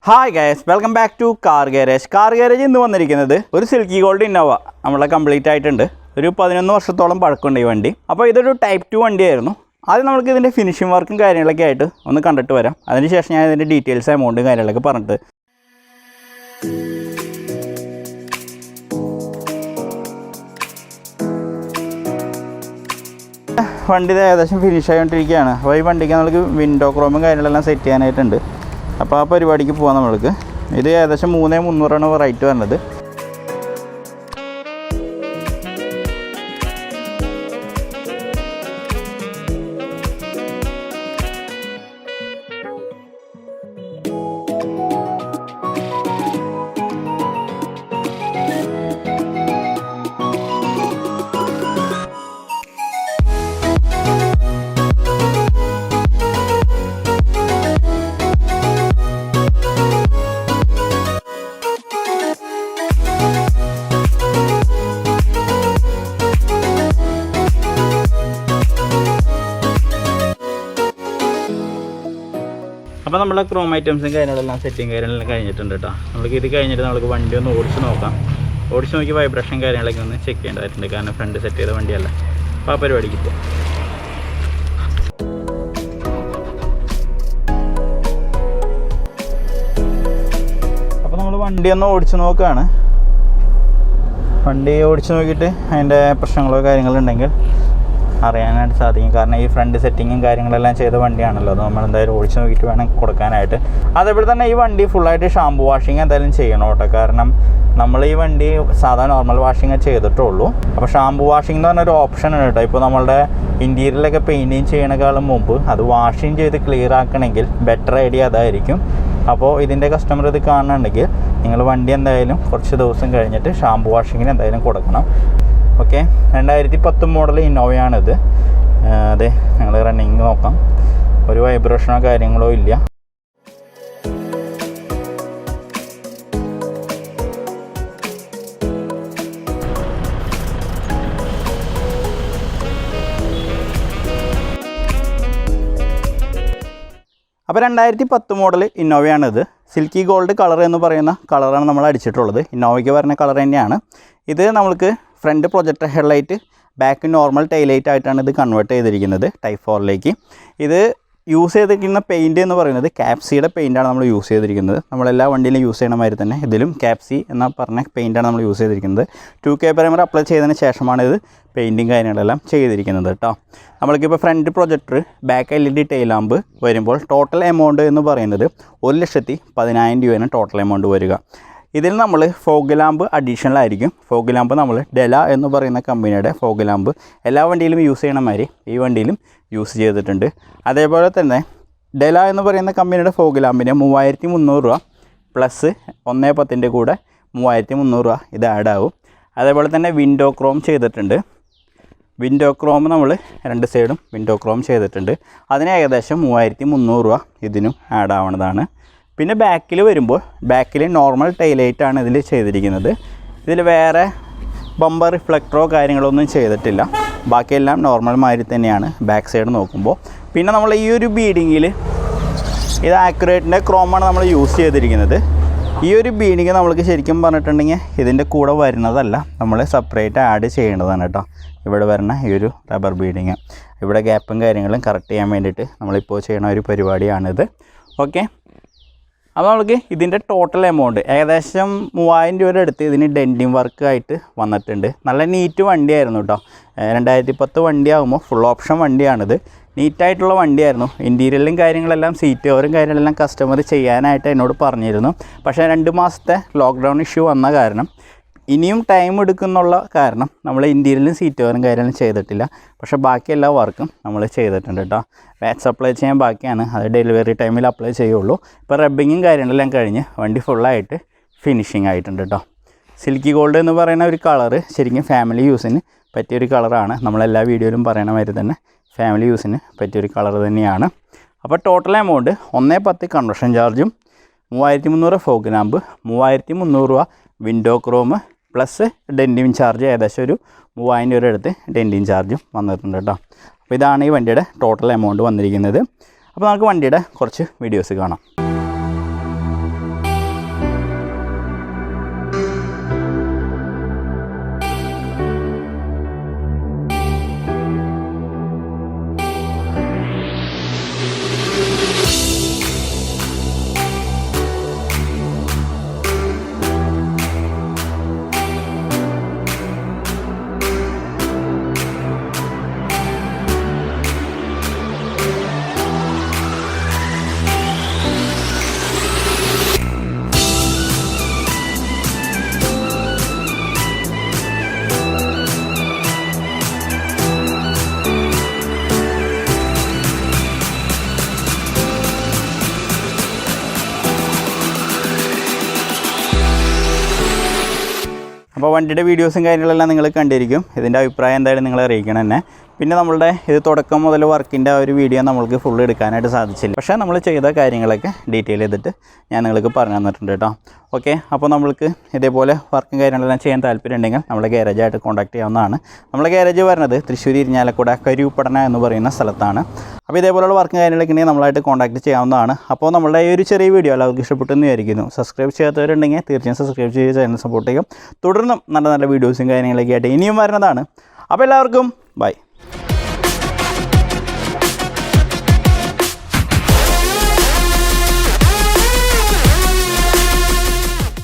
Hi guys, welcome back to car garage. Car garage ഇന്ന് വന്നിരിക്കുന്നത് ഒരു സിൽക്കി ഗോൾഡ് ഇന്നോവ നമ്മളെ കംപ്ലീറ്റ് ആയിട്ടുണ്ട്. ഒരു 11 വർഷത്തോളം പഴക്കമുണ്ട് ഈ വണ്ടി. അപ്പോൾ ഇതൊരു ടൈപ്പ് 2 വണ്ടിയായിരുന്നു. ആദ്യം നമുക്ക് ഇതിൻ്റെ ഫിനിഷിംഗ് വർക്കും കാര്യങ്ങളൊക്കെ ആയിട്ട് ഒന്ന് കണ്ടിട്ട് വരാം. അതിനുശേഷം ഞാൻ ഇതിൻ്റെ ഡീറ്റെയിൽസ് എമൗണ്ടും കാര്യങ്ങളൊക്കെ പറഞ്ഞിട്ട് വണ്ടി ഏകദേശം ഫിനിഷ് ആയിക്കൊണ്ടിരിക്കുകയാണ്. അപ്പോൾ ഈ വണ്ടിക്ക് നമുക്ക് വിൻഡോ ക്രോമും കാര്യങ്ങളെല്ലാം സെറ്റ് ചെയ്യാനായിട്ടുണ്ട്. അപ്പോൾ ആ പരിപാടിക്ക് പോകാം നമ്മൾക്ക്. ഇത് ഏകദേശം 3,300 റേറ്റ് വരുന്നത്. അപ്പോൾ നമ്മളെ ക്രോം ഐറ്റംസും കാര്യങ്ങളെല്ലാം സെറ്റിങ് കാര്യങ്ങളെല്ലാം കഴിഞ്ഞിട്ടുണ്ട് കേട്ടോ. നമുക്ക് ഇത് കഴിഞ്ഞിട്ട് നമുക്ക് വണ്ടി ഒന്ന് ഓടിച്ച് നോക്കാം. ഓടിച്ച് നോക്കി വൈബ്രേഷൻ കാര്യങ്ങളൊക്കെ ഒന്ന് ചെക്ക് ചെയ്യേണ്ടതായിട്ടുണ്ട്. കാരണം ഫ്രണ്ട് സെറ്റ് ചെയ്ത വണ്ടിയല്ല. അപ്പോൾ ആ പരിപാടിക്ക് പോകാം. അപ്പോൾ നമ്മൾ വണ്ടി ഒന്ന് ഓടിച്ച് നോക്കുകയാണ്. വണ്ടി ഓടിച്ച് നോക്കിയിട്ട് അതിൻ്റെ പ്രശ്നങ്ങളോ കാര്യങ്ങളുണ്ടെങ്കിൽ അറിയാനായിട്ട് സാധിക്കും. കാരണം ഈ ഫ്രണ്ട് സെറ്റിങ്ങും കാര്യങ്ങളെല്ലാം ചെയ്ത വണ്ടിയാണല്ലോ. അത് നമ്മൾ എന്തായാലും ഓടിച്ച് നോക്കിയിട്ട് വേണം കൊടുക്കാനായിട്ട്. അതേപോലെ തന്നെ ഈ വണ്ടി ഫുള്ളായിട്ട് ഷാമ്പു വാഷിങ് എന്തായാലും ചെയ്യണം കേട്ടോ. കാരണം നമ്മൾ ഈ വണ്ടി സാധാരണ നോർമൽ വാഷിങ് ചെയ്തിട്ടുള്ളൂ. അപ്പോൾ ഷാമ്പു വാഷിംഗ് എന്ന് പറഞ്ഞൊരു ഓപ്ഷൻ ഉണ്ട് കേട്ടോ. ഇപ്പോൾ നമ്മളുടെ ഇൻറ്റീരിയറിലൊക്കെ പെയിൻറ്റിങ് ചെയ്യണേക്കാളും മുമ്പ് അത് വാഷിങ് ചെയ്ത് ക്ലിയർ ആക്കണമെങ്കിൽ ബെറ്റർ ഐഡിയ അതായിരിക്കും. അപ്പോൾ ഇതിൻ്റെ കസ്റ്റമർ ഇത് കാണുന്നുണ്ടെങ്കിൽ നിങ്ങൾ വണ്ടി എന്തായാലും കുറച്ച് ദിവസം കഴിഞ്ഞിട്ട് ഷാമ്പു വാഷിങ്ങിന് എന്തായാലും കൊടുക്കണം. ഓക്കെ, 2010 മോഡൽ ഇന്നോവയാണിത്. അതെ, ഞങ്ങൾ റണ്ണിങ് നോക്കാം. ഒരു വൈബ്രേഷനോ കാര്യങ്ങളോ ഇല്ല. അപ്പോൾ 2010 മോഡൽ ഇന്നോവയാണിത്. സിൽക്കി ഗോൾഡ് കളർ എന്ന് പറയുന്ന കളറാണ് നമ്മൾ അടിച്ചിട്ടുള്ളത്. ഇന്നോവയ്ക്ക് പറഞ്ഞ കളർ തന്നെയാണ് ഇത്. നമ്മൾക്ക് front projector headlight, back normal taillight ആയിട്ടാണ് ഇത് കൺവേർട്ട് ചെയ്തിരിക്കുന്നത് ടൈപ്പ് 4ലേക്ക്. ഇത് യൂസ് ചെയ്തിരിക്കുന്ന പെയിൻറ്റ് എന്ന് പറയുന്നത് കാപ്സിയുടെ പെയിൻറ്റാണ് നമ്മൾ യൂസ് ചെയ്തിരിക്കുന്നത്. നമ്മളെല്ലാ വണ്ടിയിലും യൂസ് ചെയ്യണ മാതിരി തന്നെ ഇതിലും കാപ്സി എന്ന പറഞ്ഞ പെയിൻറ്റാണ് നമ്മൾ യൂസ് ചെയ്തിരിക്കുന്നത്. 2K പ്രൈമർ അപ്ലൈ ചെയ്തതിന് ശേഷമാണ് ഇത് പെയിൻറ്റും കാര്യങ്ങളെല്ലാം ചെയ്തിരിക്കുന്നത് കേട്ടോ. നമ്മൾക്കിപ്പോൾ front projector, back LED tail lamp വരുമ്പോൾ ടോട്ടൽ എമൗണ്ട് എന്ന് പറയുന്നത് 1,10,000 രൂപയാണ് ടോട്ടൽ എമൗണ്ട് വരിക. ഇതിൽ നമ്മൾ ഫോഗ് ലാമ്പ് അഡീഷണൽ ആയിരിക്കും. ഫോഗ് ലാമ്പ് നമ്മൾ ഡെല എന്ന് പറയുന്ന കമ്പനിയുടെ ഫോഗ് ലാമ്പ് എല്ലാ വണ്ടിയിലും യൂസ് ചെയ്യണ മാതിരി ഈ വണ്ടിയിലും യൂസ് ചെയ്തിട്ടുണ്ട്. അതേപോലെ തന്നെ ഡെല എന്ന് പറയുന്ന കമ്പനിയുടെ ഫോഗ് ലാമ്പിന് 3,300 രൂപ പ്ലസ് 1,10 കൂടെ 3,300 രൂപ ഇത് ആഡ് ആവും. അതേപോലെ തന്നെ വിൻഡോ ക്രോം ചെയ്തിട്ടുണ്ട്. വിൻഡോ ക്രോം നമ്മൾ 2 സൈഡും വിൻഡോ ക്രോം ചെയ്തിട്ടുണ്ട്. അതിന് ഏകദേശം 3,300 രൂപ ഇതിനും ആഡ് ആവുന്നതാണ്. പിന്നെ ബാക്കിൽ വരുമ്പോൾ ബാക്കിൽ നോർമൽ ടൈലൈറ്റാണ് ഇതിൽ ചെയ്തിരിക്കുന്നത്. ഇതിൽ വേറെ ബമ്പർ റിഫ്ലക്ടറോ കാര്യങ്ങളോ ഒന്നും ചെയ്തിട്ടില്ല. ബാക്കിയെല്ലാം നോർമൽ മാതിരി തന്നെയാണ് ബാക്ക് സൈഡ് നോക്കുമ്പോൾ. പിന്നെ നമ്മൾ ഈ ഒരു ബീഡിങ്ങിൽ ഇത് ആക്യുറേറ്റിൻ്റെ ക്രോമാണ് നമ്മൾ യൂസ് ചെയ്തിരിക്കുന്നത്. ഈ ഒരു ബീഡിങ് നമ്മൾക്ക് ശരിക്കും പറഞ്ഞിട്ടുണ്ടെങ്കിൽ ഇതിൻ്റെ കൂടെ വരുന്നതല്ല, നമ്മൾ സെപ്പറേറ്റ് ആഡ് ചെയ്യേണ്ടതാണ് കേട്ടോ. ഇവിടെ വരുന്ന ഈ ഒരു റബ്ബർ ബീഡിങ്, ഇവിടെ ഗ്യാപ്പും കാര്യങ്ങളും കറക്റ്റ് ചെയ്യാൻ വേണ്ടിയിട്ട് നമ്മളിപ്പോൾ ചെയ്യുന്ന ഒരു പരിപാടിയാണിത്. ഓക്കെ, അപ്പോൾ നമുക്ക് ഇതിൻ്റെ ടോട്ടൽ എമൗണ്ട് ഏകദേശം 3,000 രൂപയുടെ അടുത്ത് ഇതിന് ഡെൻറ്റിങ് വർക്ക് ആയിട്ട് വന്നിട്ടുണ്ട്. നല്ല നീറ്റ് വണ്ടിയായിരുന്നു കേട്ടോ. 2010 വണ്ടിയാകുമ്പോൾ ഫുൾ ഓപ്ഷൻ വണ്ടിയാണിത്. നീറ്റായിട്ടുള്ള വണ്ടിയായിരുന്നു. ഇൻറ്റീരിയലും കാര്യങ്ങളെല്ലാം സീറ്റ് കവറും കാര്യങ്ങളെല്ലാം കസ്റ്റമർ ചെയ്യാനായിട്ട് എന്നോട് പറഞ്ഞിരുന്നു. പക്ഷേ 2 മാസത്തെ ലോക്ക്ഡൗൺ ഇഷ്യൂ വന്ന കാരണം ഇനിയും ടൈം എടുക്കുന്നുള്ള കാരണം നമ്മൾ ഇൻറ്റീരിയലും സീറ്റ് കവറും കാര്യങ്ങളും ചെയ്തിട്ടില്ല. പക്ഷേ ബാക്കി എല്ലാ വർക്കും നമ്മൾ ചെയ്തിട്ടുണ്ട് കേട്ടോ. വാക്സ് അപ്ലൈ ചെയ്യാൻ ബാക്കിയാണ്, അത് ഡെലിവറി ടൈമിൽ അപ്ലൈ ചെയ്യുള്ളൂ. ഇപ്പോൾ റബ്ബിങ്ങും കാര്യങ്ങളെല്ലാം കഴിഞ്ഞ് വണ്ടി ഫുള്ളായിട്ട് ഫിനിഷിംഗ് ആയിട്ടുണ്ട് കേട്ടോ. സിൽക്കി ഗോൾഡ് എന്ന് പറയുന്ന ഒരു കളറ് ശരിക്കും ഫാമിലി യൂസിന് പറ്റിയൊരു കളറാണ്. നമ്മളെല്ലാ വീഡിയോയിലും പറയണ മാതിരി തന്നെ ഫാമിലി യൂസിന് പറ്റിയൊരു കളർ തന്നെയാണ്. അപ്പോൾ ടോട്ടൽ എമൗണ്ട് 1,10 കൺവെർഷൻ ചാർജും 3,300 ഫോഗ് ലാമ്പ്, 3,300 രൂപ window Chrome plus denting charge ഏകദേശം ഒരു 3,000 രൂപയുടെ അടുത്ത് ഡെൻറ്റിങ് ചാർജും വന്നിട്ടുണ്ട് കേട്ടോ. അപ്പോൾ ഇതാണ് ഈ വണ്ടിയുടെ ടോട്ടൽ എമൗണ്ട് വന്നിരിക്കുന്നത്. അപ്പോൾ നമുക്ക് വണ്ടിയുടെ കുറച്ച് വീഡിയോസ് കാണാം. അപ്പോൾ വണ്ടിയുടെ വീഡിയോസും കാര്യങ്ങളെല്ലാം നിങ്ങൾ കണ്ടിരിക്കും. ഇതിൻ്റെ അഭിപ്രായം എന്തായാലും നിങ്ങൾ അറിയിക്കണം എന്നെ. പിന്നെ നമ്മളുടെ ഇത് തുടക്കം മുതൽ വർക്കിൻ്റെ ആ ഒരു വീഡിയോ നമ്മൾക്ക് ഫുള്ള് എടുക്കാനായിട്ട് സാധിച്ചില്ല. പക്ഷേ നമ്മൾ ചെയ്ത കാര്യങ്ങളൊക്കെ ഡീറ്റെയിൽ ചെയ്തിട്ട് ഞാൻ നിങ്ങൾക്ക് പറഞ്ഞു തന്നിട്ടുണ്ട് കേട്ടോ. ഓക്കെ, അപ്പോൾ നമ്മൾക്ക് ഇതേപോലെ വർക്കും കാര്യങ്ങളെല്ലാം ചെയ്യാൻ താല്പര്യം ഉണ്ടെങ്കിൽ നമ്മളെ ഗാരേജായിട്ട് കോൺടാക്ട് ചെയ്യാവുന്നതാണ്. നമ്മളെ ഗാരേജ് വരുന്നത് തൃശ്ശൂർ ഇരിഞ്ഞാലക്കുട കരുപ്പടന എന്ന് പറയുന്ന സ്ഥലത്താണ്. അപ്പോൾ ഇതേപോലെയുള്ള വർക്കും കാര്യങ്ങളൊക്കെ ഉണ്ടെങ്കിൽ നമ്മളായിട്ട് കോൺടാക്ട് ചെയ്യാവുന്നതാണ്. അപ്പോൾ നമ്മളുടെ ഈ ഒരു ചെറിയ വീഡിയോ എല്ലാവർക്കും ഇഷ്ടപ്പെട്ടെന്ന് വിചാരിക്കുന്നു. സബ്സ്ക്രൈബ് ചെയ്യാത്തവരുണ്ടെങ്കിൽ തീർച്ചയായും സബ്സ്ക്രൈബ് ചെയ്യുക, ചാനൽ സപ്പോർട്ട് ചെയ്യുക. തുടർന്നും നല്ല നല്ല വീഡിയോസും കാര്യങ്ങളൊക്കെ ആയിട്ട് ഇനിയും വരുന്നതാണ്. അപ്പോൾ എല്ലാവർക്കും ബൈ.